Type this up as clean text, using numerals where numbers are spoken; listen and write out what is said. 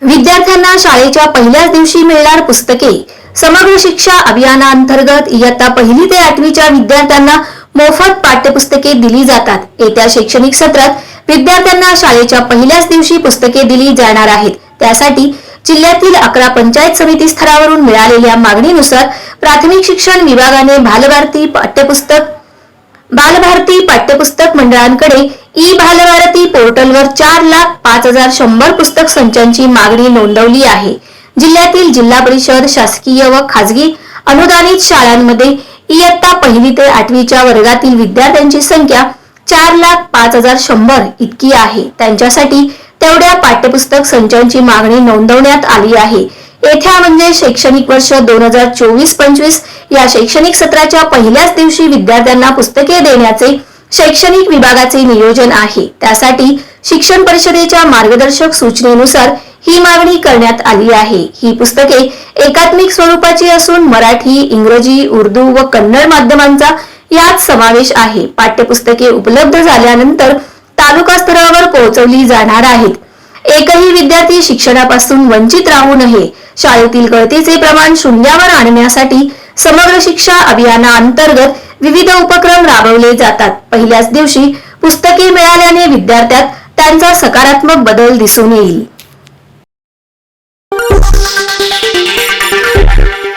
विद्यार्थ्यांना शाळेच्या पहिल्याच दिवशी मिळणार पुस्तके। समग्र शिक्षा अभियानांतर्गत इयत्ता 1ली ते 8वीच्या विद्यार्थ्यांना मोफत पाठ्यपुस्तके दिली जातात। येत्या शैक्षणिक सत्रात विद्यार्थ्यांना शाळेच्या पहिल्याच दिवशी पुस्तके दिली जाणार आहेत। त्यासाठी जिल्ह्यातील 11 पंचायत समिती स्तरावरून मिळालेल्या मागणीनुसार प्राथमिक शिक्षण विभागाने बालभारती पाठ्यपुस्तक मंडळांकडे ई-बालभारती पोर्टलवर 4,05,100 पुस्तक संचांची मागणी नोंदवली आहे। जिल्ह्यातील जिल्हा परिषद, शासकीय व खासगी अनुदानित शाळांमध्ये इयत्ता 1ली ते 8वीच्या वर्गातील विद्यार्थ्यांची संख्या 4,05,100 इतकी आहे। त्यांच्यासाठी तेवढ्या पाठ्यपुस्तक संचांची मागणी नोंदवण्यात आली आहे। येत्या म्हणजे शैक्षणिक वर्ष 2024-25 या शैक्षणिक सत्राच्या पहिल्याच दिवशी विद्यार्थ्यांना पुस्तके देण्याचे शैक्षणिक विभागाचे नियोजन आहे। त्यासाठी शिक्षण परिषदेच्या मार्गदर्शक सूचनेनुसार ही मागणी करण्यात आली आहे। ही पुस्तके एकात्मिक स्वरूपाची असून मराठी, इंग्रजी, उर्दू व कन्नड माध्यमांचा यात समावेश आहे। पाठ्यपुस्तके उपलब्ध झाल्यानंतर तालुका स्तरावर पोहोचवली जाणार आहेत। एकही विद्यार्थी शिक्षणापासून वंचित राहू नये, शाळेतील गळतीचे प्रमाण शून्यावर आणण्यासाठी समग्र शिक्षा अभियानांतर्गत विविध उपक्रम राबवले जातात। पहिल्याच दिवशी पुस्तके मिळाल्याने विद्यार्थ्यात त्यांचा सकारात्मक बदल दिसून येईल।